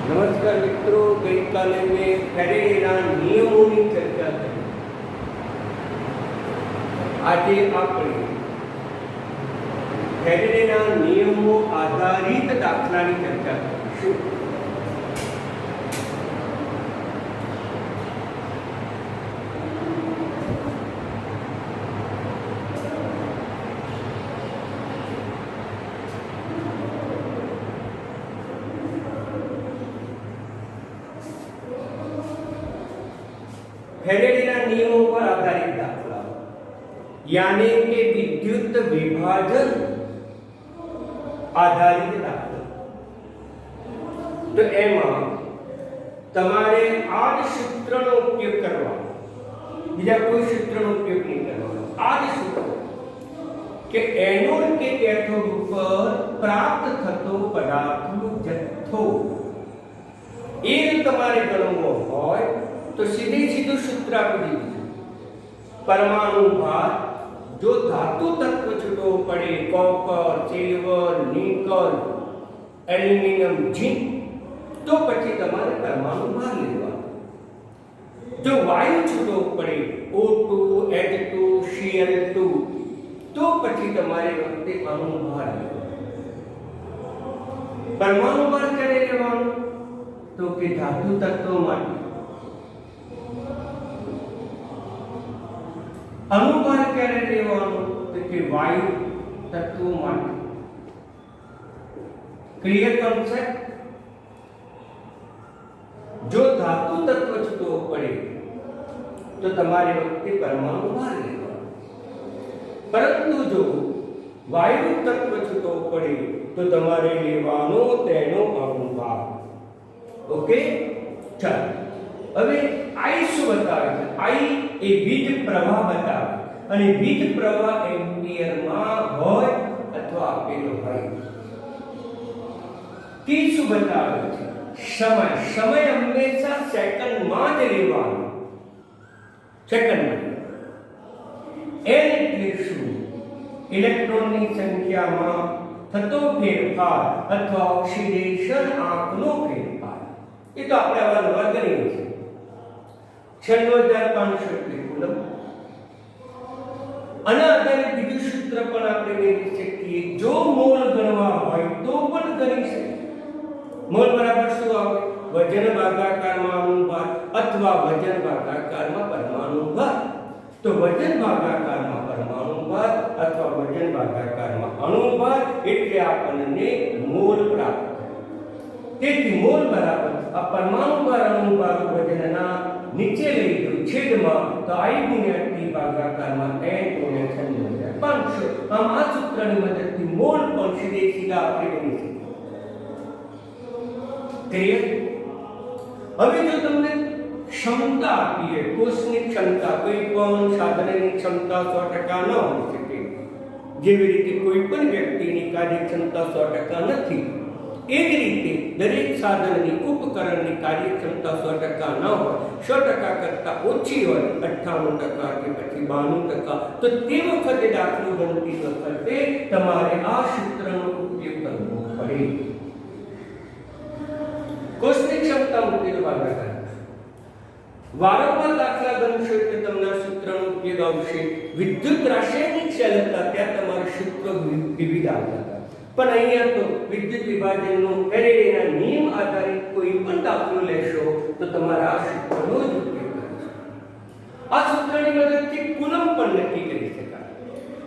नमस्कार मित्रों, गई काले में फेरेडेના નિયમોની ચર્ચા કરી. આજે આપણે ફેરેડેના નિયમો આધારિત દાખલાની ચર્ચા કરીશું. ફેરેડેના નિયમો પર આધારિત દાખલા, यानी કે વિદ્યુત વિભાજન આધારિત દાખલા. તો એમાં તમારે આ જ સૂત્રનો ઉપયોગ કરવાનો, બીજા કોઈ સૂત્રનો ઉપયોગ નહીં કરવાનો. આ જ સૂત્ર કે એનોડ કે કેથોડ ઉપર પ્રાપ્ત થતો પદાર્થનો જથ્થો એ તમારે ગણવો હોય तो सीधे सीधे सूत्र आपको दीजिए. परमाणु भार जो धातु तत्व छूटो पड़े, कॉपर, सिल्वर, निकल, एल्युमिनियम, जिंक, तो पछी तमारे परमाणु भार लेवा. जो वायु छूटो पड़े O2, H2, Cl2, तो पछी तमारे वक्ते अणु भार लेवा. परमाणु भार करे लेवानो तो के धातु तत्व माटे, अणुभार क्यारे लेवानो तो के वायु तत्व माटे. Clear concept. जो धातु तत्व छूटो पड़े तो तमारे वक्ते परमाणु भार लेवानो, परंतु जो वायु तत्व छूटो पड़े तो तमारे लेवानो तेनो अणुभार. ओके, चल હવે I શું બતાવે છે? I એ વીજ પ્રવાહ બતાવે અને વીજ પ્રવાહ એમ્પિયરમાં હોય અથવા આપેલો હોય. T શું બતાવે છે? સમય. સમય હંમેશા સેકન્ડમાં જ લેવાનો, સેકન્ડમાં. N એટલે શું? ઇલેક્ટ્રોનની સંખ્યામાં થતો ફેરફાર અથવા ઓક્સિડેશન આંકનો ફેરફાર. એ તો આપણે અવારનવાર ગણીએ છીએ. 96,500 એટલે કુલમ. આના આધારે બીજું સૂત્ર પણ આપણે મેળવી શકીએ. જો મોલ ગણવા હોય તો પણ ગણી શકીએ. મોલ બરાબર શું આવે? વજન ભાગાકારમાં અણુભાર અથવા વજન ભાગાકારમાં પરમાણુભાર. તો વજન ભાગાકારમાં પરમાણુભાર અથવા વજન ભાગાકારમાં અણુભાર એટલે આપણને મોલ પ્રાપ્ત થાય. તેથી મોલ બરાબર આ પરમાણુભાર અણુભાર વજનના नीचे लई दो छेदमा तो I गुण્યા T ભાગાકારમાં N ગુણ્યા 96,500. આમ આ સૂત્રની મદદથી મોલ પણ સીધે સીધા આપણે ગણી શકીએ. ક્લિયર? હવે જો તમને ક્ષમતા આપીએ, કોષની ક્ષમતા, કોઈ પણ સાધનની ક્ષમતા 100% ન હોઈ શકે, જેવી રીતે કોઈ પણ વ્યક્તિની કાર્યક્ષમતા 100% નથી, એ જ રીતે દરેક સાધનની ઉપકરણની કાર્યક્ષમતા 100% ન હોય, 100% કરતા ઓછી હોય, 98% કે પછી 92%, તો તે વખતે દાખલો ગણતી વખતે તમારે આ સૂત્રનો ઉપયોગ કરવો પડે. કોષની ક્ષમતા મૂકેલો ભાગાકાર. વારંવાર દાખલા ગણશો એટલે તમને આ સૂત્રનો ઉપયોગ આવશે. વિદ્યુત રાસાયણિક ચાલકતા ત્યાં તમારું સૂત્ર વિવિધ આવતા. પણ અહીંયા તો વિદ્યુત વિભાજનનો ફેરેડેના નિયમ આધારિત કોઈ પણ દાખલો લેશો તો તમારે આ સૂત્રનો જ ઉપયોગ કરશો. આ સૂત્રની મદદથી કુલમ પણ નક્કી કરી શકાય.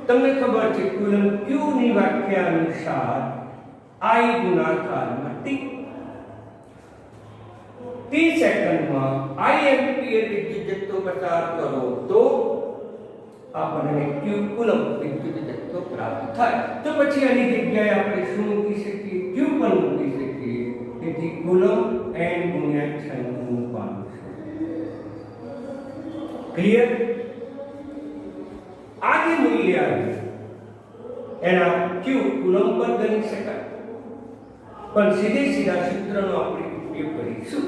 તમને ખબર છે કુલમ Q ની વ્યાખ્યા અનુસાર I ગુણાકારમાં T. T સેકન્ડમાં I એમ્પિયર વિદ્યુત જથ્થો પસાર કરો તો આપણને Q કુલમ વિદ્યુત જથ્થો પ્રાપ્ત થાય. તો પછી આની જગ્યાએ આપણે શું મૂકી શકીએ? Q પણ મૂકી શકીએ. તેથી કુલમ N ગુણ્યા 96,500. ક્લિયર? આ જે મૂલ્ય આવે એના Q કુલમ પર ગણી શકાય, પણ સીધે સીધા સૂત્રનો આપણે ઉપયોગ કરીશું.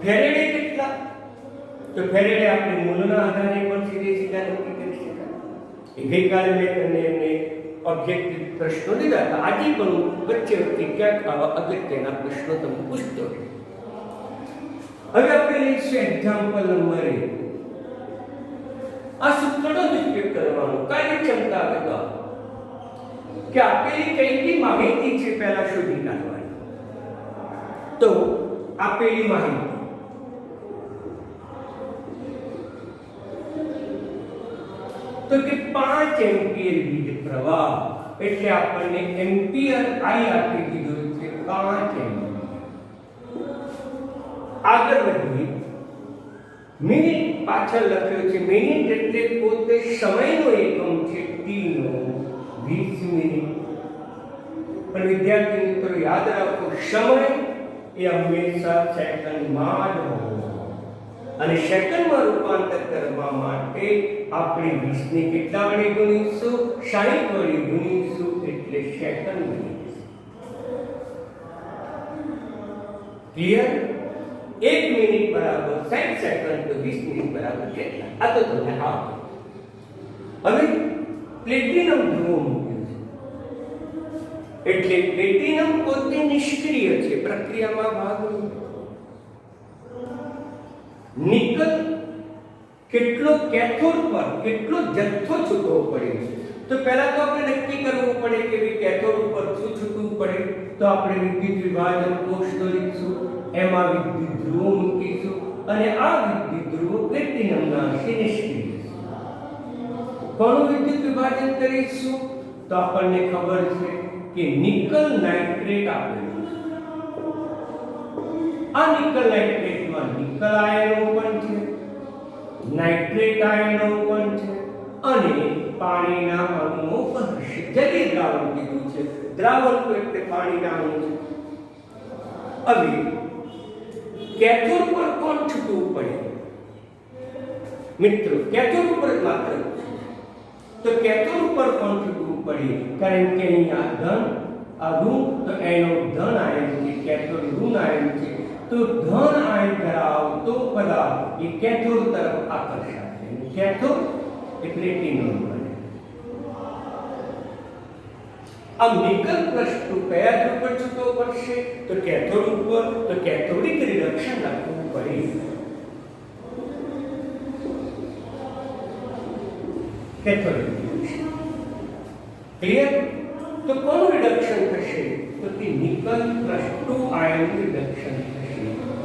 ફેરેડે કેટલા? तो फेरेडे आपने मूलना आधारे पर सीधे सीधा नक्की कर शकाय. गई काले में તમને ઓબ્જેક્ટિવ પ્રશ્નો લીધા હતા. આજે પણ વચ્ચે વચ્ચે ક્યાંક આવા અગત્યના પ્રશ્નો તમને પૂછતો રહે. હવે આપણે લઈશું એક્ઝામ્પલ નંબર 1. આ સૂત્રનો જ ઉપયોગ કરવાનો. કાર્યક્ષમતા બતાવો કે આપેલી કઈ માહિતી છે પહેલા શોધી કાઢવાની. તો આપેલી માહિતી તો કે 5 એમ્પિયર વીજ પ્રવાહ એટલે આપણને એમ્પિયર આઈ આપી દીધું છે 5 એમ્પિયર. આગળ વધીએ. મિનિટ પાછળ લખ્યો છે. મિનિટ એટલે પોતે સમયનો એકમ છે t નો 20 મિનિટ. પણ વિદ્યાર્થી મિત્રો યાદ રાખો, સમય એ હંમેશા સેકન્ડમાં જ હોય અને સેકન્ડમાં રૂપાંતર કરવા માટે આપણે 20 ને કેટલા વડે ગુણીશું? 60 વડે ગુણીશું એટલે સેકન્ડ બનશે. ક્લિયર? 1 મિનિટ બરાબર 60 સેકન્ડ તો 20 મિનિટ બરાબર કેટલા? આ તો તમને આવડે. હવે પ્લેટિનમ ધ્રુવો મૂક્યું છે એટલે પ્લેટિનમ પોતે નિષ્ક્રિય છે, પ્રક્રિયામાં ભાગ લે. નિકલ કેટલો કેથોડ પર કેટલો જથ્થો છૂટવો પડે તો પહેલા તો આપણે નક્કી કરવું પડે કે કેથોડ ઉપર શું છૂટવું પડે. તો આપણે વિદ્યુત વિભાજન કોષ દોરીશું, એમાં વિદ્યુત ધ્રુવો મૂકીશું અને આ વિદ્યુત ધ્રુવો પ્લેટિનમના હશે નિષ્ક્રિય. કોનું વિદ્યુત વિભાજન કરીશું? તો આપણને ખબર છે કે નિકલ નાઇટ્રેટ આપેલું છે. આ નિકલ નાઇટ્રેટમાં નિકલ આયનો પણ છે, નાઇટ્રેટ આયનો પણ છે અને પાણીના અણુઓ પણ હશે. જલીય દ્રાવણ કીધું છે, દ્રાવણ તો એટલે પાણીના અણુ છે. હવે કેથોડ પર કોણ છૂટવું પડે? મિત્રો કેથોડ ઉપર માત્ર તો કેથોડ ઉપર કોણ છૂટવું પડે? કારણ કે અહીંયા ધન આ ઋણ તો એનો ધન આયન છે, કેથોડ ઋણ આયન છે. તો ધન આયન ધરાવતો પદાર્થ એ કેથોડ તરફ આકર્ષાશે. કેથોડ એ પ્લેટિનમ બને. આ નિકલ +2 કયા ધ્રુવ પર છૂટવો પડશે? તો કેથોડ ઉપર. તો કેથોડિક રિડક્શન લખવું પડે. Cathodic reduction clear? તો કોનું રિડક્શન થશે? તો તે નિકલ +2 આયન રિડક્શન થશે.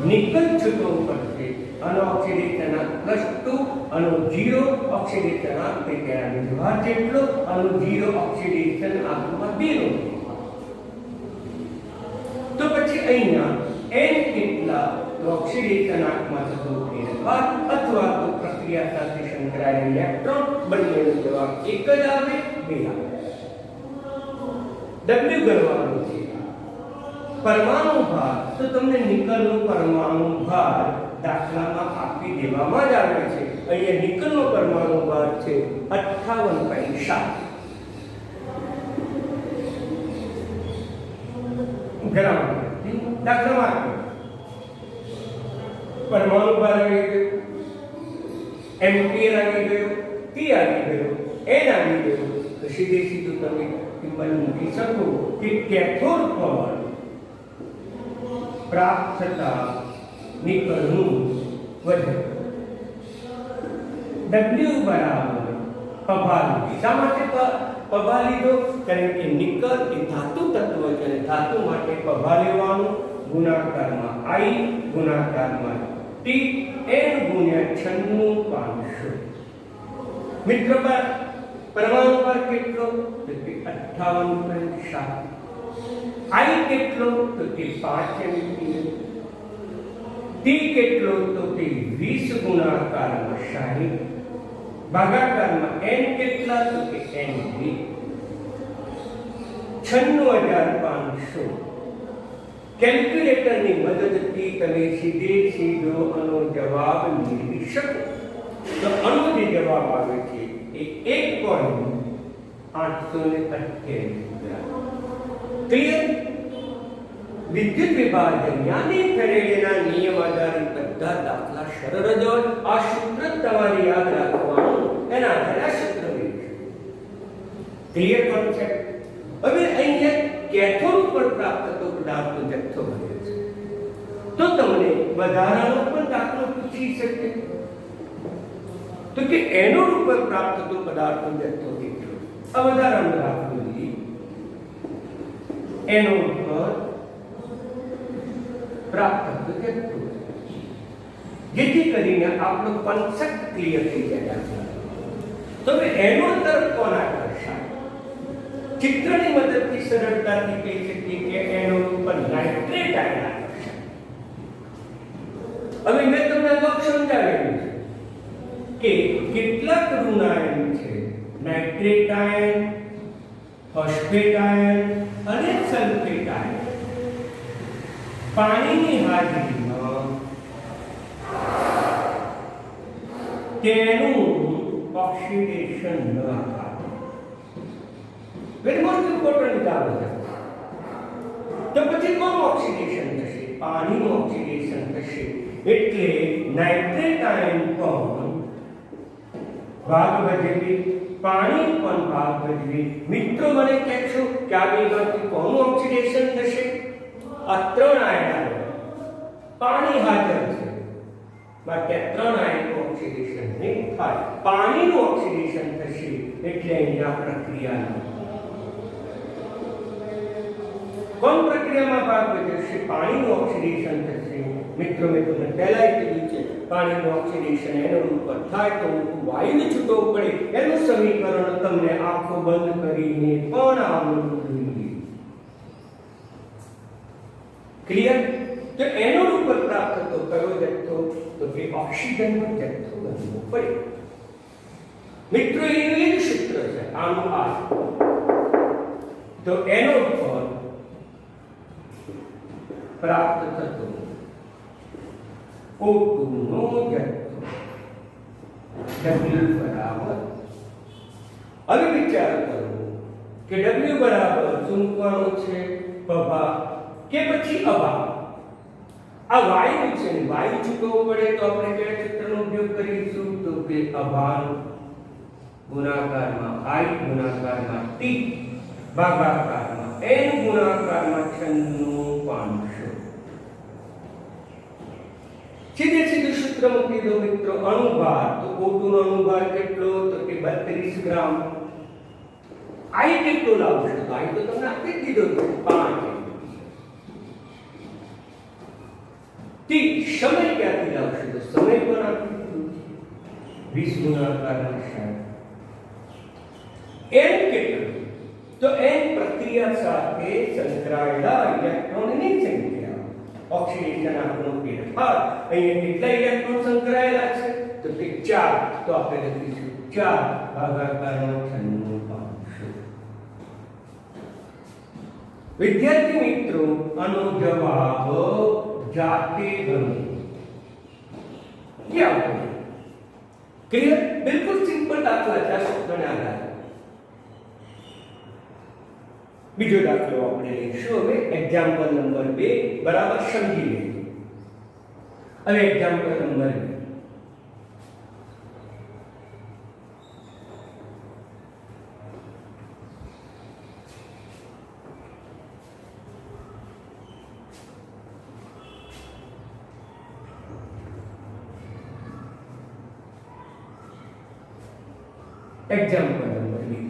નિકલ છૂટવો પડશે. આનો ઓક્સિડેશનના +2 આનો 0 ઓક્સિડેશનના તે તેના વિભાગ જેટલો, આનો 0 ઓક્સિડેશન આમાં 2 નો. તો પછી અહીંયા n કેટલા? તો ઓક્સિડેશન આંકમાં થતો ફેરફાર અથવા તો પ્રક્રિયા સાથે સંકળાયેલ ઇલેક્ટ્રોન બંનેનો જવાબ એક જ આવે, 2 આવે. W ગણવાનું છે. પરમાણુ ભાર તો તમને નિકલનો પરમાણુ ભાર દાખલામાં આપી દેવામાં જ આવે છે. અહીંયા નિકલનો પરમાણુ ભાર છે 58.7 ગ્રામ. દાખલામાં પરમાણુ ભાર આવી ગયો, એમ્પિયર આવી ગયો, T આવી ગયો, N આવી ગયો. તો સીધે સીધું તમે કિંમત મૂકી શકો કે કેથોડ પર પ્રાપ્ત થતા નિકલનું વજન W બરાબર પભા. શા માટે પભા લીધો? કારણ કે નિકલ એ ધાતુ તત્વ છે અને ધાતુ માટે પભા લેવાનું. ગુણાકારમાં I ગુણાકારમાં T N ગુણ્યા 96500. મિત્રો પરમાણુ પર કેટલો? તો કે 58.7. I કેટલો? તો કે 5 એમ્પિયર. T કેટલો? તો કે 20 ગુણાકારમાં 60. ભાગાકારમાં N કેટલા? તો કે NV 96500. કેલ્ક્યુલેટરની મદદથી તમે સીધો આનો જવાબ મેળવી શકો. તો આનો જે જવાબ આવે છે એ 1.828 ગ્રામ. ક્લિયર? વિદ્યુત વિભાજન યાની ફેરેડેના નિયમ આધારિત બધા દાખલા સરળ જ હોય. આ સૂત્ર તમારે યાદ રાખવાનું, એના આધારે આ સૂત્ર મેળવશો. Clear concept. હવે અહીંયા કેથોડ ઉપર પ્રાપ્ત થતો પદાર્થનો જથ્થો બને છે. તો તમને વધારાનો પણ દાખલો પૂછી શકે તો કે એનોડ ઉપર પ્રાપ્ત થતો પદાર્થનો જથ્થો કેટલો. આ વધારાનો દાખલો લઈએ. એનોડ પર પ્રાપ્ત થતો જથ્થો, જેથી કરીને આપણો કોન્સેપ્ટ ક્લિયર થઈ જાય. તો એનોડ તરફ કોણ આકર્ષાય? ચિત્રની મદદથી સરળતાથી કહી શકીએ કે એનોડ ઉપર નાઇટ્રેટ આયન આકર્ષાય. હવે મેં તમને અગાઉ સમજાવેલું છે કે કેટલાક ઋણાયન છે, નાઇટ્રેટ આયન, ફોસ્ફેટ આયન અને સલ્ફેટ આયન પાણીની હાજરીમાં તેનું ઓક્સિડેશન ન થાય. વેરી મોસ્ટ ઇમ્પોર્ટન્ટ ખ્યાલ છે. તો પછી કોનું ઓક્સિડેશન થશે? પાણીનું ઓક્સિડેશન થશે. એટલે નાઇટ્રેટ આયન પણ ભાગ ભજવે, પાણી પણ ભાગ ભજવે. મિત્રો મને કહેશો કે આ બેમાંથી કોનું ઓક્સિડેશન થશે? આ ત્રણ આયન પાણી હાજર છે માટે ત્રણ આયનનું ઓક્સિડેશન નહીં થાય, પાણીનું ઓક્સિડેશન થશે. એટલે અહીંયા પ્રક્રિયા કોણ પ્રક્રિયામાં ભાગ ભજવશે? પાણીનું ઓક્સિડેશન થશે. મિત્રો મેં તમને પહેલા કીધું છે પાણીનું ઓક્સિડેશન એનોડ ઉપર થાય તો વાયુ છૂટો પડે. એનું સમીકરણ તમને આંખો બંધ કરીને પણ આવડવું જોઈએ. ક્લિયર? તો એનોડ ઉપર પ્રાપ્ત થતો કયો જથ્થો? તો કે ઓક્સિજનનો જથ્થો બનવો પડે. મિત્રો એનું એક સૂત્ર છે આનું આ. તો એનોડ પર પ્રાપ્ત થતો O2 નો જથ્થો W બરાબર, હવે વિચાર કરો કે W બરાબર શું મૂકવાનું છે? પ્રભા કે પછી અભાવ? આ વાયુ છે ને, વાયુ છૂટવો પડે તો આપણે કયા સૂત્રનો ઉપયોગ કરીશું? તો કે અભાવ ગુણાકારમાં I ગુણાકારમાં T ભાગાકારમાં N ગુણાકારમાં 96 સીધે સીધું સૂત્ર મૂકી દો મિત્રો. અણુભાર તો O2 નો અણુભાર કેટલો? તો કે 32 ગ્રામ. I કેટલો લાવશો? તો I તો તમને આપી દીધો છે 5. T સમય ક્યાંથી લાવશો? તો સમય પણ આપી દીધો 20 ગુણાકારમાં 60. N કેટલો? તો N પ્રક્રિયા સાથે સંકળાયેલા ઇલેક્ટ્રોનની સંખ્યા. ઓક્સિડેશન આપણો ફેરફાર. અહીંયા કેટલા ઇલેક્ટ્રોન સંકળાયેલા છે? તો કે 4. તો આપણે લખીશું 4 ભાગાકારમાં 96. વિદ્યાર્થી મિત્રો આનો જવાબ જાતે ગણો. क्या क्लियर? बिल्कुल सिंपल दाखला છે આ સૂત્રને આધારે. બીજો દાખલો આપણે લઈશું હવે એક્ઝામ્પલ નંબર 2 બરાબર સમજી લેજો. હવે એક્ઝામ્પલ નંબર 2 एग्जाम्पल नंबर 2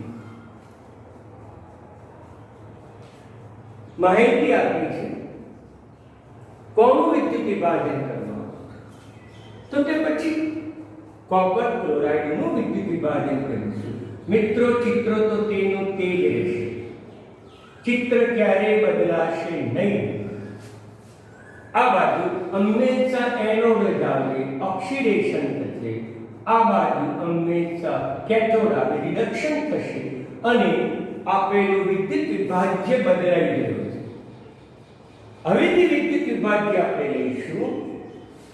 माहिती आपी છે કોનું વિદ્યુત વિભાજન કરવાનું, તો તે પછી કોપર ક્લોરાઇડ નું વિદ્યુત વિભાજન કરીશું. મિત્રો ચિત્ર તો તેનું તે જ રહેશે, ચિત્ર ક્યારેય બદલાશે નહીં. આ બાજુ હંમેશા એનોડ જ આવે, ઓક્સિડેશન થશે. આ બાજુ હંમેશા કેથોડ આવે, રિડક્શન થશે અને આપેલું વિદ્યુત વિભાજ્ય બદલાઈ ગયું છે. હવે જે વિદ્યુત વિભાજ્ય આપણે લઈશું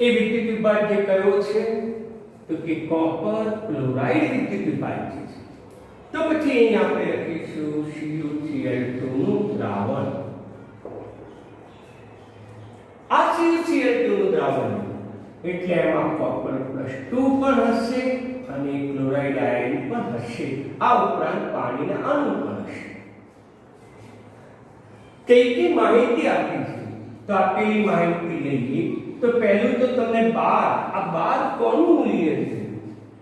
એ વિદ્યુત વિભાજ્ય કયો છે? તો કે કોપર ક્લોરાઇડ વિદ્યુત વિભાજ્ય છે. તો પછી અહીં આપણે લખીશું CuCl2 નું દ્રાવણ. આ CuCl2 નું દ્રાવણ એટલે એમાં કોપર +2 પણ હશે અને ક્લોરાઇડ આયન પણ હશે. આ ઉપરાંત પાણીના અણુ પણ હશે. કઈ માહિતી આપી છે તો આપેલી માહિતી લઈએ તો પહેલું તો તમને 12 આ 12 કોનું મૂલ્ય છે,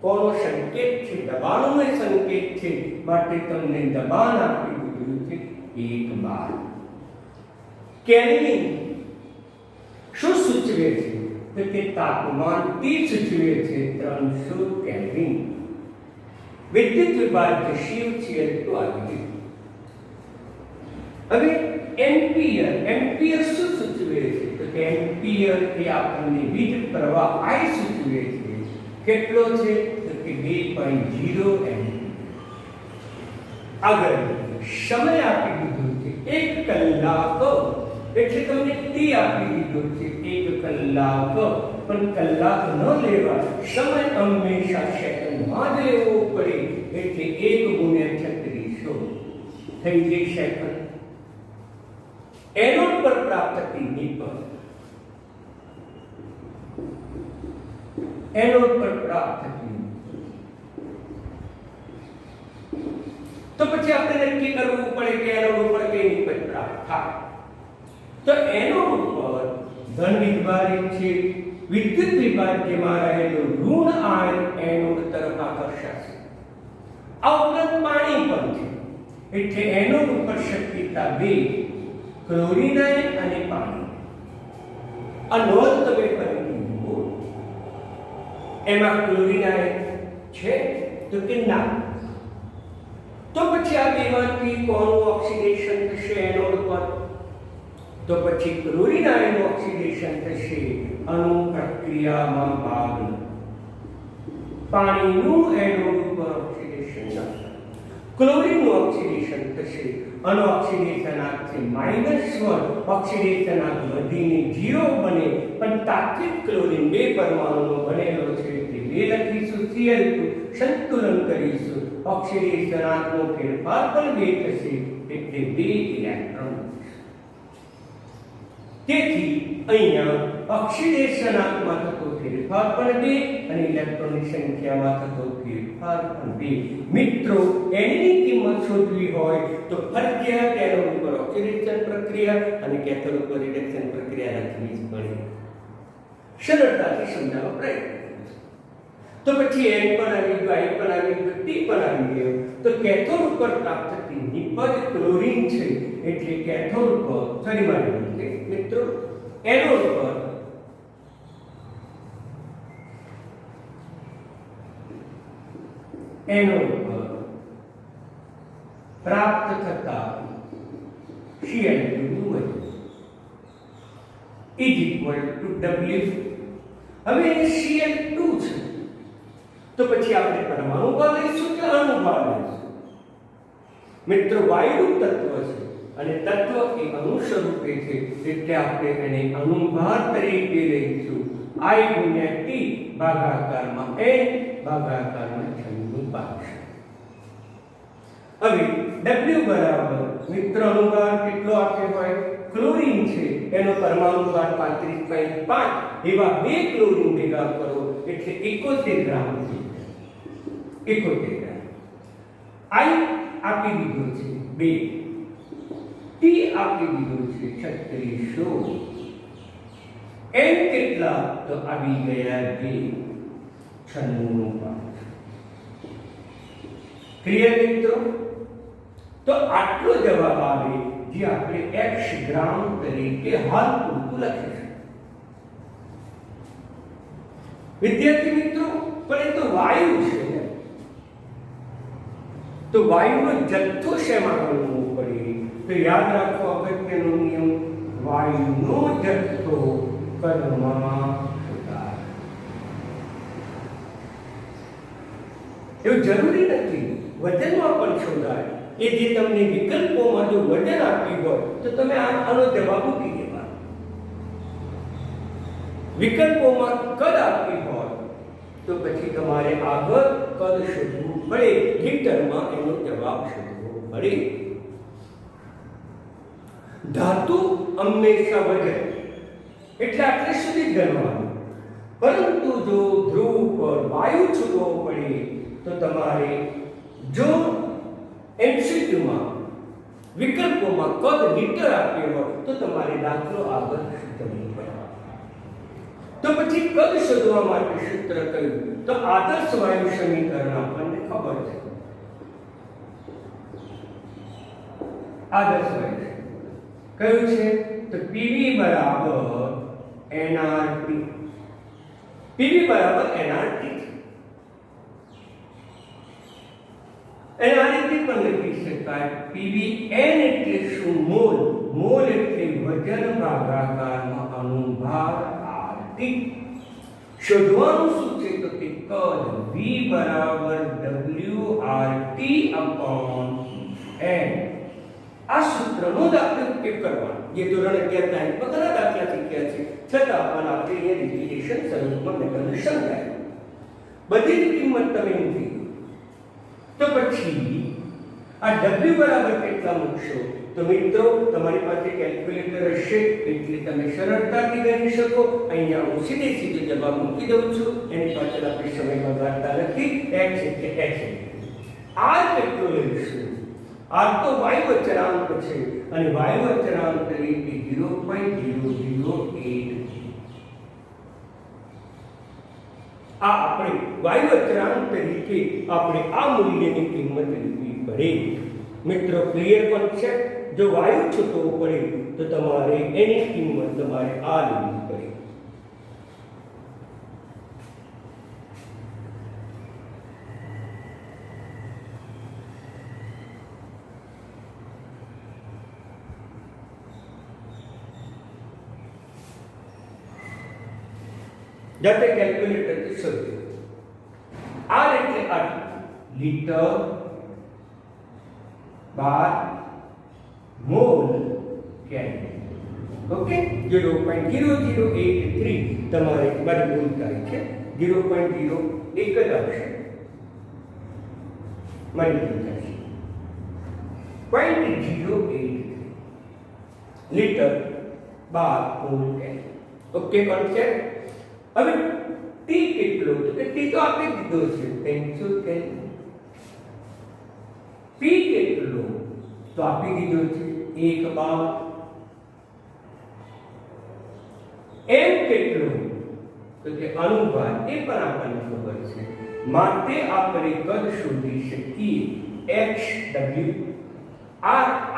કોનો સંકેત છે, દબાણનો સંકેત છે, માટે તમને દબાણ આપી દીધું છે 1 bar. કેલ્વિન શું સૂચવે છે તો કે તાપમાન T સૂચવે છે 300 કેલ્વિન. વિદ્યુત વિભાજ્ય Cl2 આવી. હવે એમ્પિયર શું સૂચવે છે તો કે એમ્પિયર એ આપણને વીજ પ્રવાહ I સૂચવે છે. કેટલો છે તો કે 2.0 એમ્પિયર. આગળ સમય આપી દીધો છે 1 કલાક, એટલે તમને T આપી દીધો છે 1 કલાક, પણ કલાક ન લેવા, સમય હંમેશા સેકન્ડમાં જ લેવો પડે, એટલે 1 × 3600 થઈ જાય સેકન્ડ. એનોડ પર પ્રાપ્ત થતી નિપજ, એનોડ પર પ્રાપ્ત થતી, તો પછી આપણે નક્કી કરવું પડે કે એનોડ ઉપર કઈ નિપજ પ્રાપ્ત થાય. તો એનોડ ઉપર ધન વિદ્યુત છે, વિદ્યુત વિભાજ્યમાં રહેલો ઋણ આયન એનોડ તરફ આકર્ષાશે. આ ઉપરાંત પાણી પણ છે, એટલે એનોડ ઉપર શક્યતા 2, ક્લોરીન આયન અને પાણી. આ નોંધ તમે કરી લો, એમાં ક્લોરીન આયન છે તો કે ના, તો પછી આ બેમાંથી કોનું ઓક્સિડેશન થશે એનોડ પર, તો પછી ક્લોરીન આયનનું ઓક્સિડેશન થશે અણુ પ્રક્રિયામાં ભાગ. પાણીનું એનોડ પર ઓક્સિડેશન થશે, ક્લોરીનનું ઓક્સિડેશન થશે, અણુ ઓક્સિડેશન આપશે -1, ઓક્સિડેશન આપ વધીને 0 બને, પણ તાત્વિક ક્લોરીન 2 પરમાણુનો બનેલો છે એટલે 2 લખીશું, Cl2 સંતુલન કરીશું, ઓક્સિડેશન આનો ફેરફાર પણ 2 થશે એટલે 2 ઇલેક્ટ્રોન. તેથી અહીંયા ઓક્સિડેશનાત્મક થતો ફેરફાર પણ 2 અને ઇલેક્ટ્રોનની સંખ્યામાં થતો ફેરફાર પણ 2. મિત્રો એની કિંમત શોધવી હોય તો ફરજિયાત એનોડ ઉપર ઓક્સિડેશન પ્રક્રિયા અને કેથોડ ઉપર રિડક્શન પ્રક્રિયા લખવી જ પડે. સરળતાથી સમજાવવા પ્રયત્ન કરીશું. તો પછી N પણ આવી ગયું, I પણ આવી ગયું, T પણ આવી ગયું. તો કેથોડ ઉપર પ્રાપ્ત થતી નિપજ ક્લોરીન છે, એટલે કેથોડ ઉપર ફરી મારી મિત્રો એનોડ પર પ્રાપ્ત થતા Cl2 નું મૂલ્ય = W. હવે Cl2 છે તો પછી આપણે પરમાણુ ભાગ લઈશું કે અણુ ભાગ લઈશું? મિત્રો વાયુ તત્વ છે અને તત્વ એ અણુ સ્વરૂપે છે, એટલે આપણે એને અણુભાર તરીકે લઈશું. I × T ભાગાકારમાં N ભાગાકારમાં 96. હવે W બરાબર મિત્રો અણુભાર કેટલો આપ્યો હોય, ક્લોરીન છે એનો પરમાણુ ભાર 35.5, એવા 2 ક્લોરીન ભેગા કરો એટલે 71 ગ્રામ છે. 71 ગ્રામ. I આપી દીધો છે 2, T આપી દીધું છે 3600. N કેટલા તો આવી ગયા 96. ક્લિયર મિત્રો? તો આટલો જવાબ આવે જે આપણે x ગ્રામ તરીકે હાલ પૂરતું લખીશું. વિદ્યાર્થી મિત્રો, પણ એ તો વાયુ છે ને, તો વાયુનો જથ્થો શેમાં ગણવો પડે? તો યાદ રાખો અગત્યનો નિયમ, વાયુનો જથ્થો કદમાં શોધાય. એવું જરૂરી નથી વજનમાં પણ શોધાય. એ જે તમને વિકલ્પોમાં જો વજન આપ્યું હોય તો તમે આનો જવાબ મૂકી દેવાનો. વિકલ્પોમાં કદ આપી હોય તો પછી તમારે આગળ કદ શોધવું પડે, લિટરમાં એનો જવાબ શોધવો પડે. ધાતુ હંમેશા વજન, એટલે આટલે સુધી ગણવાનું. પરંતુ જો ધ્રુવ પર વાયુ છૂટવો પડે તો તમારે જો એમસીક્યુમાં વિકલ્પોમાં કદ મીટર આપ્યો હોય તો તમારે દાખલો આગળ શોધવો પડે. તો પછી કદ શોધવા માટે સૂત્ર કયું? તો આદર્શ વાયુ સમીકરણ આપણને ખબર છે. આદર્શ વાયુ કયું છે? તો PV બરાબર nRT. PV બરાબર nRT અને આ રીતે પણ લખી શકાય PVN એટલે શું? મોલ. મોલ એટલે વજન ભાગાકારમાં અણુભાર RT. શોધવાનું શું છે? તો કે કદ V બરાબર WRT upon n. આ સૂત્રનો દાખલો ઉપયોગ કરવાનો. જે ધોરણ 11 સાયન્સમાં ઘણા દાખલા શીખ્યા છે, છતાં પણ આપણે એ રિપીટેશન સ્વરૂપમાં મેળવવું સમજાય. બધી જ કિંમત તમે મૂકી તો પછી આ W બરાબર કેટલા મૂકશો? તો મિત્રો તમારી પાસે કેલ્ક્યુલેટર હશે એટલે તમે સરળતાથી ગણી શકો. અહીંયા હું સીધે જવાબ મૂકી દઉં છું. એની પાછળ આપણે સમય બગાડતા નથી. x એટલે x. r કેટલો લઈશું? r તો વાયુ અચળાંક છે અને વાયુ અચળાંક તરીકે 0.008. આ આપણે વાયુ અચળાંક તરીકે આપણે આ મૂલ્યની કિંમત લેવી પડે. મિત્રો ક્લિયર પણ છે? જો વાયુ છૂટવો પડે તો તમારે એની કિંમત તમારે આ લેવી પડે. જાતે કેલ્ક્યુલેટરથી શોધો. આ એટલે આ લીટર બાર મોલ કેલ્વિન. ઓકે, 0.0083 તમારે મારી ભૂલ થાય છે. 0.01 જ આવશે. મારી ભૂલ થાય છે. 0.083 લીટર બાર મોલ કેલ્વિન. Okay concept. હવે T કેટલો? તો કે T તો આપી દીધો છે 300 કેલ્વિન. P કેટલો? તો આપી દીધો છે 1 બાર. M કેટલો? તો કે અણુભાર, એ પણ આપણને ખબર છે. માટે આપણે કદ શોધી શકીએ XW.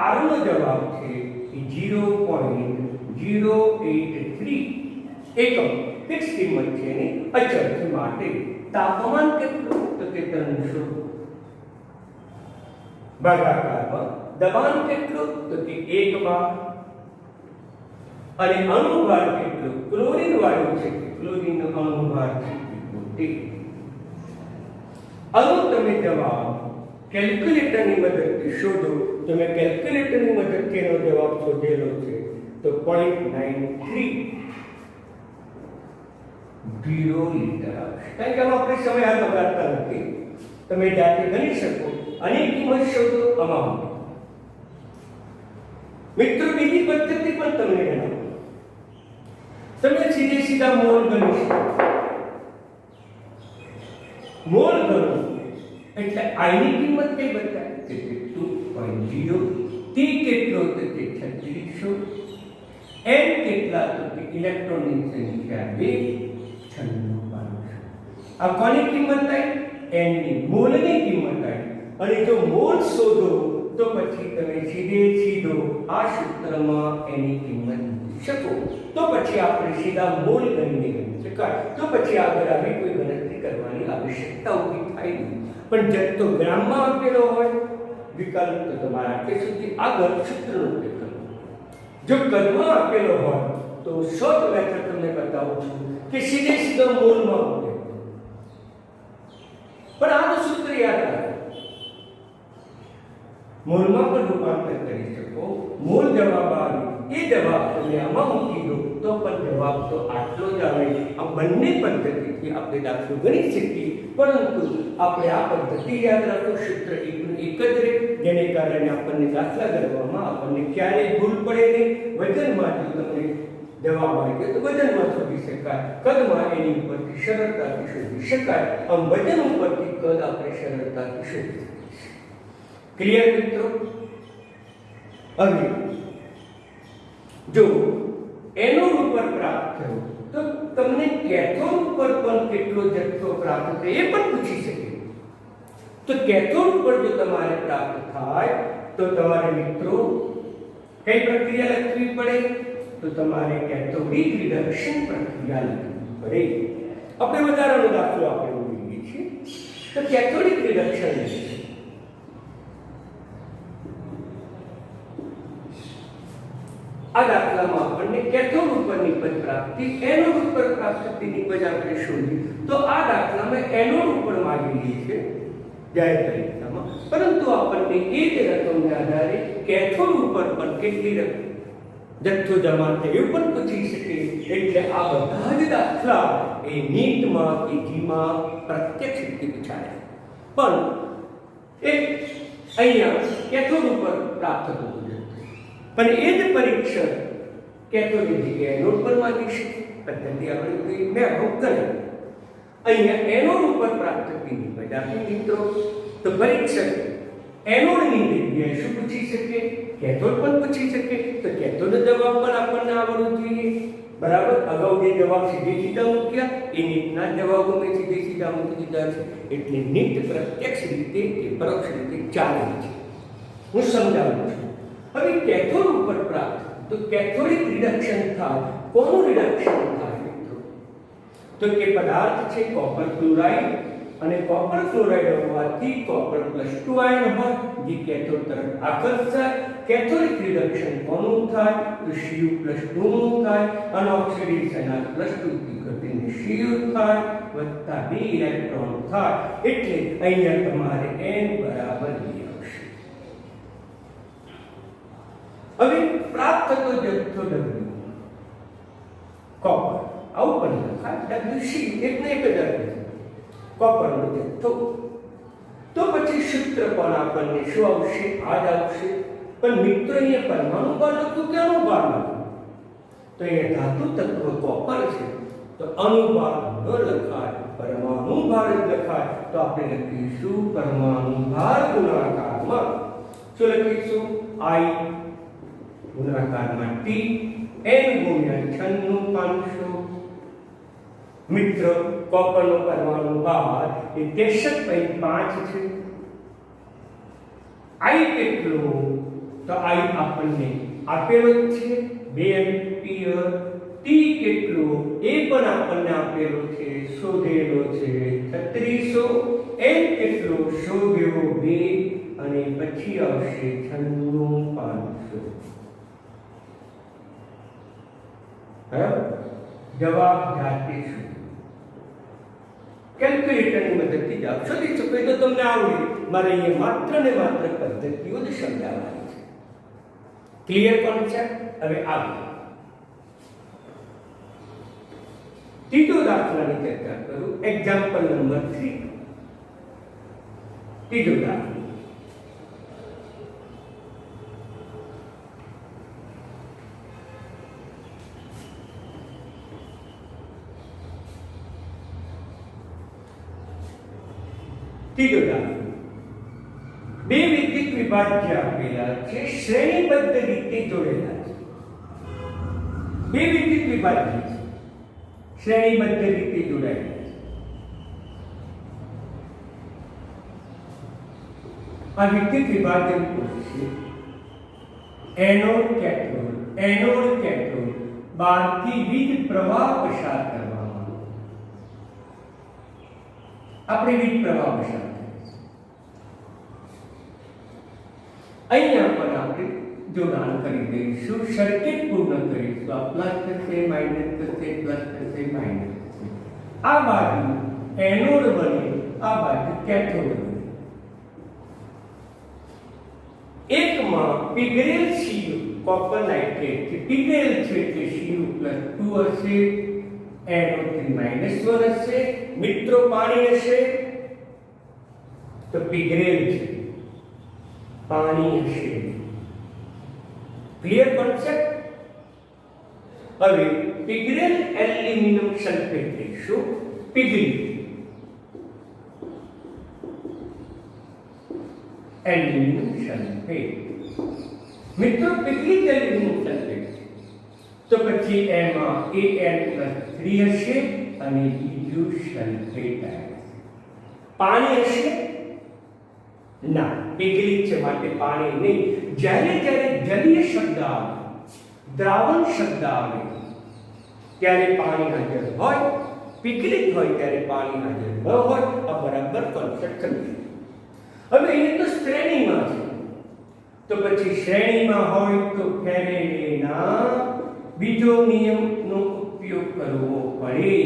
R નો જવાબ છે 0.083 એકમ. ફિક્સ કિંમત છે એની અચળ છે. માટે તાપમાન કેટલું? તો કે 300 ભાગાકારમાં દબાણ કેટલું? તો કે 1 બાર. અને અણુભાર કેટલો? ક્લોરીન વાયુ છે, ક્લોરીનનો અણુભાર છે 72. અણુ તમે જવાબ કેલ્ક્યુલેટરની મદદથી શોધો. તમે કેલ્ક્યુલેટરની મદદથી એનો જવાબ શોધેલો છે તો 0.93 લીટર આવશે. કારણ કે આમાં આપણે સમય હાલ બગાડતા નથી. તમે જાતે ગણી શકો અને કિંમત શોધો અમાઉન્ટ. મિત્રો બીજી પદ્ધતિ પણ તમને જણાવું. તમે સીધા મોલ ગણી શકો. મોલ ગણો એટલે I ની કિંમત કઈ બતાવે કે 2.0. T કેટલો? તો કે 3600. N કેટલા? તો કે ઇલેક્ટ્રોનની સંખ્યા 2. આ કોની કિંમત થાય? n ની. મોલની કિંમત થાય. અને જો મોલ શોધો તો પછી તમે સીધો આ સૂત્રમાં એની કિંમત મૂકી શકો. તો પછી આપણે સીધા મોલ ગણીને ગણી શકાય. તો પછી આગળ આવી કોઈ ગણતરી કરવાની આવશ્યકતા ઊભી થાય નહીં. પણ જથ્થો ગ્રામમાં આપેલો હોય વિકલ્પ તો તમારે આટલે સુધી આગળ સૂત્રનો ઉપયોગ કરવો. જો કદમાં આપેલો હોય તો શોર્ટ મેથડ તમને બતાવું છું કે સીધો મોલમાં મૂકે. પણ આ સૂત્ર યાદ રાખો. મોલમાં પણ રૂપાંતર કરી શકો. મોલ જવાબ આવે એ જવાબ તમે આમાં મૂકી દો તો પણ જવાબ તો આટલો જ આવે. આ બંને પદ્ધતિથી આપણે દાખલો ગણી શકીએ. પરંતુ આપણે આ પદ્ધતિ યાદ રાખો. સૂત્ર એકનું એક જ રહે, જેને કારણે આપણને દાખલા ગણવામાં આપણને ક્યારેય ભૂલ પડે નહીં. વજનમાં જો તમને જવાબ આવી ગયો તો વજનમાં શોધી શકાય, કદમાં એની ઉપરથી સરળતાથી શોધી શકાય. આમ વજન ઉપરથી કદ આપણે સરળતાથી શોધી શકીએ. ક્લિયર મિત્રો? હવે જો એનોડ ઉપર પ્રાપ્ત થયો તો તમને કેથોડ ઉપર પણ કેટલો જથ્થો પ્રાપ્ત થયો એ પણ પૂછી શકે. તો કેથોડ ઉપર જો તમારે પ્રાપ્ત થાય તો તમારે મિત્રો કઈ પ્રક્રિયા લખવી પડે? તો તમારે કેથોડિક રિડક્શન પ્રક્રિયા લખવી પડે. આપણે વધારાનો દાખલો આપણે ઉમેરીએ છીએ. તો કેથોડિક રિડક્શન લખીએ. આ દાખલામાં આપણને કેથોડ ઉપરની પદ પ્રાપ્તિ, એનોડ ઉપર પ્રાપ્તિની પદ આપણે શોધી. તો આ દાખલામાં એનોડ ઉપર માંગેલી છે જાહેર પરીક્ષામાં, પરંતુ આપણને એ જ રકમને આધારે કેથોડ ઉપર પણ કેટલી રકમ જથ્થો જમા થયો પણ પૂછી શકે. એટલે આ બધા જ દાખલા એ નીટમાં કેજીમાં પ્રત્યક્ષ રીતે પૂછાયા. પણ એક અહીંયા કેથોડ ઉપર પ્રાપ્ત થતું પણ એ જ પરીક્ષણ કેથોડિક જગ્યાએ એનોડ પર માંગી શકે. પદ્ધતિ આપણે મેં કરી. અહીંયા એનોડ ઉપર પ્રાપ્ત થતી પદ આપી મિત્રો. તો પરીક્ષક એનોડની જગ્યાએ શું પૂછી શકે? કેથોડ પણ પૂછી શકે. તો કેથોડનો જવાબ પણ આપણને આવડવો જોઈએ. બરાબર? અગાઉ જે જવાબ સીધે સીધા મૂક્યા એ નીટના જવાબો મેં સીધે સીધા મૂકી દીધા છે. એટલે નીટ પ્રત્યક્ષ રીતે કે પરોક્ષ રીતે ચાલે છે. હું સમજાવું છું. હવે કેથોડ ઉપર પ્રાપ્ત તો કેથોડિક રિડક્શન થાય. કોનું રિડક્શન થાય મિત્રો? તો કે પદાર્થ છે કોપર ક્લોરાઇડ, અને કોપર ક્લોરાઇડ હોવાથી કોપર +2 આયન હોય જે કેથોડ તરફ આકર્ષાય. કેથોડિક રિડક્શન કોનું થાય? તો Cu+2 નું થાય, અને ઓક્સિડેશન આ +2 થી ઘટીને Cu થાય વત્તા 2 ઇલેક્ટ્રોન થાય. એટલે અહીંયા તમારે n બરાબર 2 આવશે. હવે પ્રાપ્ત થતો જથ્થો W કોપર, આવું પણ લખાય WC, એકને એક જ અર્થ છે કોપરનો જથ્થો. તો પછી સૂત્ર પણ આપણને શું આવશે? આ જ આવશે. પણ મિત્રો અહીંયા પરમાણુ ભાર લખતું કે અણુભાર લખતું? તો અહીંયા ધાતુ તત્વ કોપર છે તો અણુભાર ન લખાય, પરમાણુ ભાર જ લખાય. તો આપણે લખીશું પરમાણુ ભાર ગુણાકારમાં શું લખીશું? I ગુણાકારમાં T n ગુણ્યા 96,500. મિત્રો કોપરનો પરમાણુ ભાર એ 63.5 છે. I કેટલો? તો I આપણને આપેલો જ છે 2 એમ્પિયર. T કેટલો? એ પણ આપણને આપેલો છે, શોધેલો છે 3600. n કેટલો? શોધ્યો 2, અને પછી આવશે 96,500. જવાબ જાતે શું? કેલ્ક્યુલેટરની મદદથી જવાબ શોધી શકો તો તમને આવડે. મારે અહીંયા માત્ર ને માત્ર પદ્ધતિઓ જ સમજાવવાની છે. Clear concept? હવે આગળ ત્રીજો દાખલાની ચર્ચા કરું. Example number 3. ત્રીજો દાખલો. ત્રીજો દાખલો. બે વિદ્યુત વિભાજ્ય આપેલા છે, શ્રેણીબદ્ધ રીતે જોડેલા છે. બે વિદ્યુત વિભાજ્ય છે, શ્રેણીબદ્ધ રીતે જોડાયેલા છે. આ વિદ્યુત વિભાજન છે એનોડ કેથોડ. એનોડ કેથોડ બહારથી વીજ પ્રવાહ પસાર કરવામાં આપણે વીજ પ્રવાહ પસાર અહીંયા પણ આપણે જોડાણ કરી દઈશું, સર્કિટ પૂર્ણ કરીશું. આ પ્લસ થશે, માઇનસ થશે, પ્લસ થશે, માઇનસ થશે. આ બાજુ એનોડ બને, આ બાજુ કેથોડ બને. એકમાં પીગળેલ Cu કોપર નાઇટ્રેટ થી પીગળેલ છે એટલે Cu+2 હશે, એનોડથી -1 હશે. મિત્રો પાણી હશે તો પીગળેલ છે, પાણી હશે. Clear concept? હવે પીગળેલ એલ્યુમિનિયમ સલ્ફેટ લઈશું, પીગળી એલ્યુમિનિયમ સલ્ફેટ. મિત્રો પીગળી એલ્યુમિનિયમ સલ્ફેટ તો પછી એમાં Al+3 હશે અને બીજું સલ્ફેટ આવશે. પાણી હશે ના, પીગળી છે માટે પાણી નહીં. જ્યારે જલીય શબ્દ આવે, દ્રાવણ શબ્દ આવે ત્યારે પાણી હાજર હોય, પીગળિત હોય ત્યારે પાણી હાજર ન હોય. આ બરાબર કોન્સેપ્ટ સમજો. હવે એ તો શ્રેણીમાં છે, તો પછી શ્રેણીમાં હોય તો ફેરેડેના બીજો નિયમનો ઉપયોગ કરવો પડે.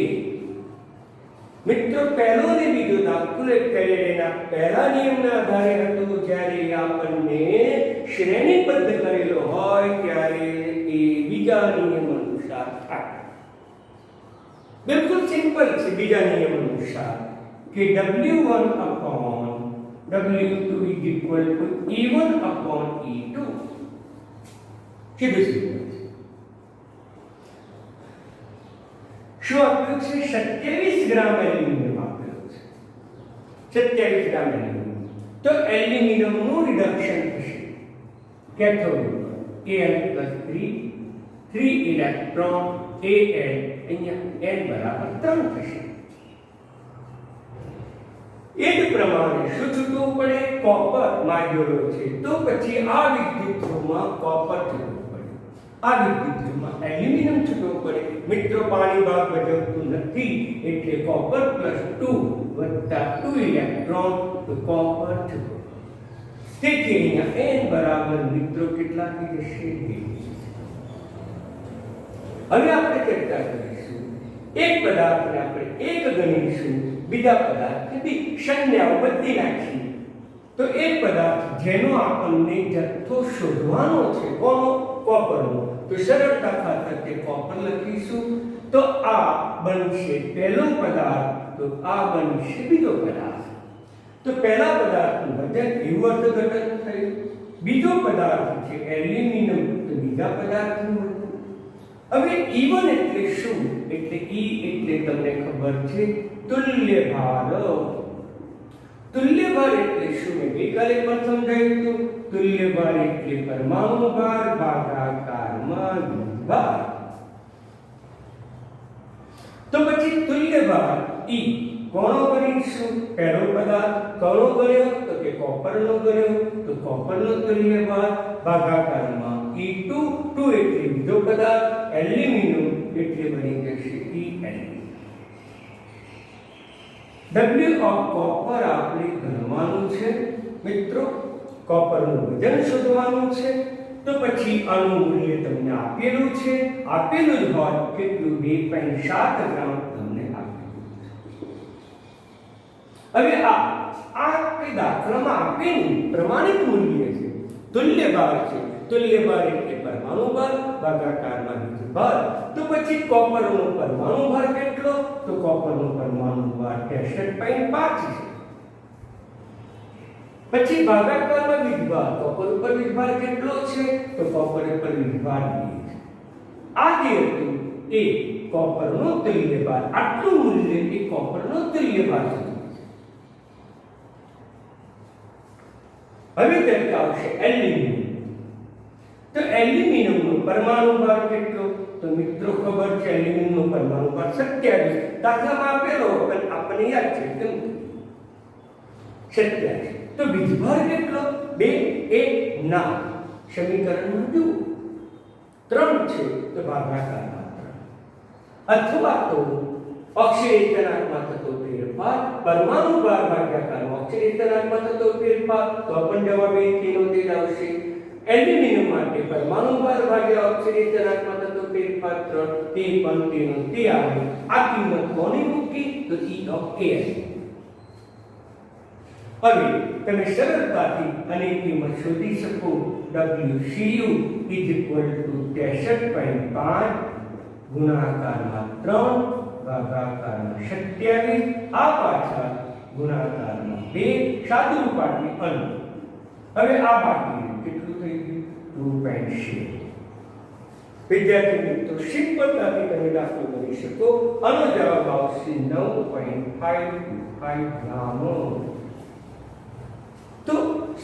મિત્રો પહેલો ને બીજો દાખલો ફેરેડેના પહેલા નિયમના આધારે હતો. જ્યારે આપણને શ્રેણીબદ્ધ કરેલો હોય ત્યારે એ બીજા નિયમ અનુસાર થાય. બિલકુલ સિમ્પલ છે. બીજા નિયમ અનુસાર કે W1 upon W2 is equal to E1 upon E2. સીધું સીધું. શું આપ્યું છે? 27 ગ્રામ એલ્યુમિનિયમ આપ્યું છે. 27 ગ્રામ એલ્યુમિનિયમ. તો એલ્યુમિનિયમનું રિડક્શન થશે કેથોડ પર Al+3 3 ઇલેક્ટ્રોન Al અહીંયા n બરાબર 3 થશે. એ જ પ્રમાણે શું છૂટવું પડે? કોપર માંગેલો છે તો પછી આ વિદ્યુત ધ્રુવમાં કોપર છૂટવું પડે, આ વિદ્યુત ધ્રુવમાં એલ્યુમિનિયમ છૂટવું પડે. મિત્રો પાણી ભાગ ભજવતું નથી એટલે કોપર +2 + 2 ઇલેક્ટ્રોન તો કોપર છૂટવું. તેથી અહીંયા n બરાબર મિત્રો કેટલા થઈ જશે? 2. હવે આપણે ચર્ચા કરીશું. એક પદાર્થને આપણે 1 ગણીશું, બીજા પદાર્થને 2. સંજ્ઞાઓ બદલી નાખીએ તો એક પદાર્થ જેનો આપણને જથ્થો શોધવાનો છે, કોનો? કોપરનો. તો સરળતા ખાતર તે કોપર લખીશું. તો આ બનશે પહેલો પદાર્થ, તો આ બનશે બીજો પદાર્થ. તો પહેલા પદાર્થનું વજન એવું અર્થઘટન થયું. બીજો પદાર્થ છે એલ્યુમિનિયમ, તો બીજા પદાર્થનું વજન. હવે E1 એટલે શું? એટલે E એટલે તમને ખબર છે તુલ્ય ભાર. તુલ્ય ભાર એટલે શું? મેં ગઈકાલે પણ સમજાવ્યું હતું. તુલ્ય ભાર એટલે પરમાણુ ભાર ભાગાકારમાં ભાર. તો પછી તુલ્ય ભાર E કોનો ગણીશું? પહેલો પદાર્થ. કોનો ગણ્યો? તો કે કોપરનો ગણ્યો. તો કોપરનો તુલ્ય ભાર ભાગાકારમાં E2 2 એટલે બીજો પદાર્થ એલ્યુમિનિયમ એટલે બની જશે Al. W ઓફ કોપર આપણે ગણવાનું છે મિત્રો. કોપરનું વજન શોધવાનું છે. તો પછી આનું મૂલ્ય તમને આપેલું છે, આપેલું જ હોય કેટલું? 2.7 ગ્રામ તમને આપેલું છે. હવે આ દાખલામાં આપેલું પ્રમાણિત મૂલ્ય છે, તુલ્ય ભાર છે. તુલ્ય ભાર એટલે પરમાણુ ભાર ભાગાકારમાં વિદ્યુત ભાર. તો પછી કોપરનો પરમાણુ ભાર કેટલો? તો કોપરનો પરમાણુ ભાર 63.5 છે. પછી ભાગાકારમાં વિદ્યુત ભાર, કોપર ઉપર વિદ્યુત ભાર કેટલો છે? તો કોપર ઉપર વિદ્યુત ભાર 2 છે. આ જે હતું એ કોપરનો તુલ્ય ભાર. આટલું મૂલ્ય એ કોપરનો તુલ્ય ભાર છે. હવે ચર્ચા આવશે એલ્યુમિનિયમ. તો એલ્યુમિનિયમનો પરમાણુ ભાર કેટલો? તો મિત્રો ખબર છે એલ્યુમિનિયમનો પરમાણુ ભાર 27. દાખલામાં આપેલો પણ આપણને યાદ છે કેમ? 27. તો વિદ્યુતભાર કેટલો? 2 1 ના. સમીકરણમાં જુઓ 3 છે તો ભાગાકારમાં 3. અથવા તો ઓક્સિડેશનાત્મક થતો ફેરફાર, પરમાણુ ભાર ભાગાકારમાં ઓક્સિડેશનાત્મક થતો ફેરફાર, તો પણ જવાબ એ તેનો તે જ આવશે. એલ્યુમિનિયમ માટે પરમાણુ ભાર ભાગ્યા ઓક્સિડેશનાત્મક થતો ફેરફાર 3, તે પણ તેનો તે આવે. આ કિંમત કોને મૂકી? તો E ઓફ Al. હવે તમે સરળતાથી અને કિંમત શોધી શકો. WCU is equal to 63.5 ગુણાકારમાં 3 ભાગાકારમાં 27. આ પાછા ગુણાકારમાં 2 સાદું રૂપ આપી અનુ. હવે આ બાકી કેટલું થઈ ગયું? 2.6. વિદ્યાર્થી મિત્રો સિમ્પલતાથી તમે દાખલો કરી શકો. આનો જવાબ આવશે 9.525 ગ્રામ. તો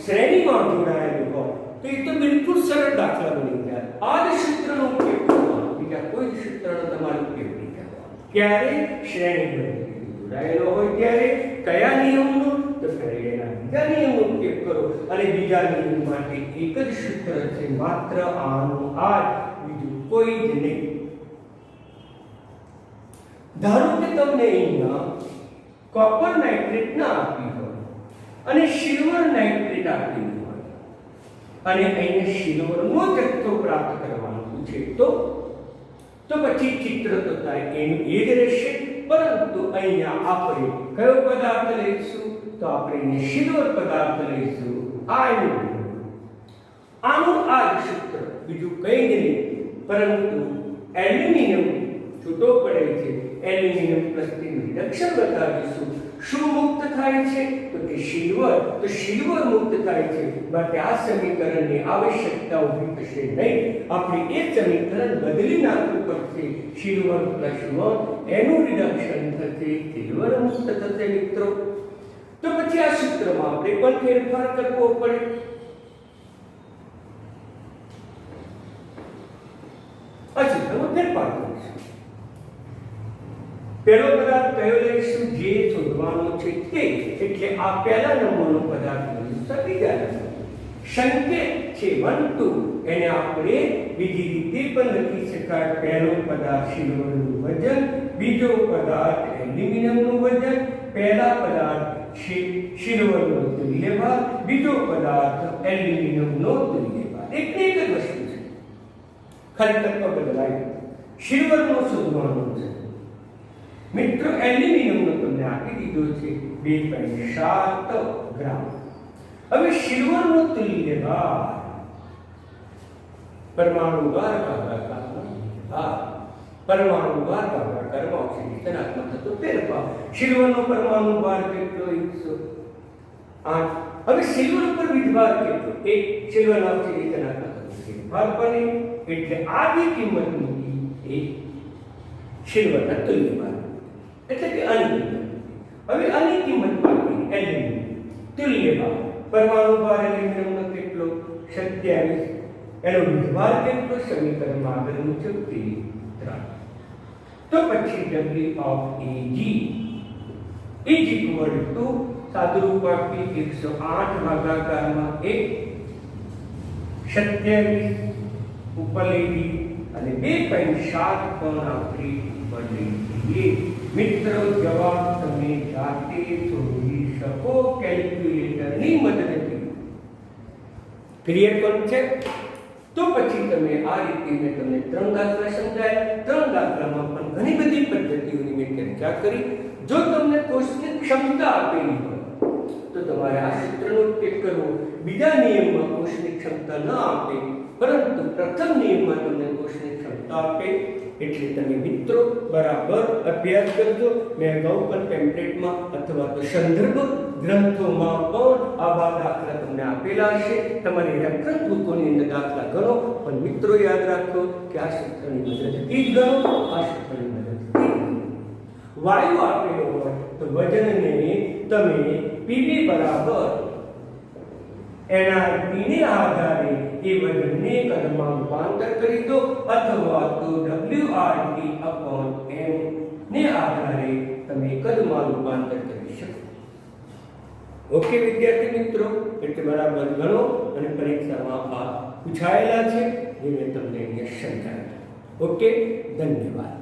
શ્રેણીમાં જોડાયેલું હોય તો એ તો બિલકુલ સરળ દાખલા બની જાય. આ જ સૂત્રનો ઉપયોગ કરવાનો, બીજા કોઈ સૂત્રનો તમારે ઉપયોગ નહીં કરવાનો. ક્યારે શ્રેણીબદ્ધ જોડાયેલો હોય ત્યારે કયા નિયમનો? તો એના બીજા નિયમનો ઉપયોગ કરો. અને બીજા નિયમ માટે એક જ સૂત્ર છે, માત્ર આનું આ, બીજું કોઈ જ નહીં. ધારો કે તમને અહીંયા કોપર નાઇટ્રેટ ના આપી હોય અને સિલ્વર નાઇટ્રેટ આપેલું હોય અને અહીંયા સિલ્વરનો જથ્થો પ્રાપ્ત કરવાનો છે, તો પછી ચિત્ર તો થાય એનું એ જ રહેશે. પરંતુ અહીંયા આપણે કયો પદાર્થ લઈશું? તો આપણે સિલ્વર પદાર્થ લઈશું. આનું આ જ સૂત્ર, બીજું કંઈ નહીં. પરંતુ એલ્યુમિનિયમ છૂટો પડે છે, એલ્યુમિનિયમ પ્લસ રિડક્શન બતાવીશું. શું મુક્ત થાય છે? તો કે સિલ્વર. તો સિલ્વર મુક્ત થાય છે, માટે આ સમીકરણની આવશ્યકતા ઊભી થશે નહીં. આપણે એ સમીકરણ બદલી નાખવું પડશે. સિલ્વર પ્લસ 1 એનું રિડક્શન થશે, સિલ્વર મુક્ત થશે મિત્રો. તો પછી આ સૂત્રમાં આપણે પણ ફેરફાર કરવો પડે. આ સૂત્રમાં ફેરફાર કરીશું. પહેલો પદાર્થ કયો લઈશું? જે શોધવાનો છે તે. એટલે આ પહેલા નંબરનો પદાર્થ લઈશું. બીજા નંબર સંકેત છે 1 2, એને આપણે બીજી રીતે પણ લખી શકાય. પહેલો પદાર્થ સિલ્વરનું વજન, બીજો પદાર્થ એલ્યુમિનિયમનું વજન. પહેલા પદાર્થ સિલ્વરનો તુલ્યભાર, બીજો પદાર્થ એલ્યુમિનિયમનો તુલ્યભાર. એક જ વસ્તુ છે, ખાલી તત્વ બદલાય. સિલ્વરનો શોધવાનો છે મિત્રો. એલ્યુમિનિયમનો તમને આપી દીધો છે 2.7 ગ્રામ. હવે સિલ્વરનો તુલ્યભાર પરમાણુવાર ભાગાકારમાં પરમાણુવાર ભાગાકારમાં ઓક્સિજન થતો ફેરફાર. સિલ્વરનો પરમાણુવાર કેટલો? 108. હવે સિલ્વર ઉપર વીજભાર કેટલો? 1. સિલ્વરના ઓક્સિજન ફેરફાર બને એટલે આ બે કિંમત મૂકી એ સિલ્વરના તુલ્યભાર, એટલે કે આની કિંમત. હવે આની કિંમત પાકી એલ્યુમિનિયમ તુલ્યભાર. પરમાણુભાર એલ્યુમિનિયમનો કેટલો? 27. એનો વીજભાર કેટલો? સમીકરણમાં આગળ મુજબ 3. તો પછી W of Ag is equal to સાદુરૂપ આપી 108 ભાગાકારમાં 1, 27 ઉપર લઈ અને 2.7 પણ આપણે ઉપર લઈ. મિત્રો જવાબ તમે જાતે શોધી શકો કેલ્ક્યુલેટરની મદદથી. Clear concept? તો પછી તમે આ રીતે મેં તમને 3 દાખલા સમજાયા. 3 દાખલામાં પણ ઘણી બધી પદ્ધતિઓની મેં ચર્ચા કરી. જો તમને કોષની ક્ષમતા આપેલી હોય તો તમારે આ સૂત્રનો ઉપયોગ કરવો. બીજા નિયમમાં કોષની ક્ષમતા ન આપે, પરંતુ પ્રથમ નિયમમાં તમને કોષની ક્ષમતા આપે, એટલે તમે મિત્રો બરાબર અભ્યાસ કરજો. મેં અગાઉ પણ ટેમ્પલેટમાં અથવા તો સંદર્ભ ગ્રંથોમાં પણ આવા દાખલા તમને આપેલા હશે. તમારી રેફરન્સ બુકોની અંદર દાખલા ગણો, પણ મિત્રો યાદ રાખો કે આ સૂત્રની મદદથી જ ગણો. આ સૂત્રની મદદથી વાયુ આપેલો હોય તો વજનને તમે PV બરાબર NRP ને આધારે એ વજનને કદમાં રૂપાંતર કરી દો, અથવા તો WRT upon M ને આધારે તમે કદમાં રૂપાંતર કરી શકો. ઓકે વિદ્યાર્થી મિત્રો, એટલે બરાબર ગણો અને પરીક્ષામાં આ પૂછાયેલા છે જે મેં તમને અહીંયા સમજાવ્યા. ઓકે, ધન્યવાદ.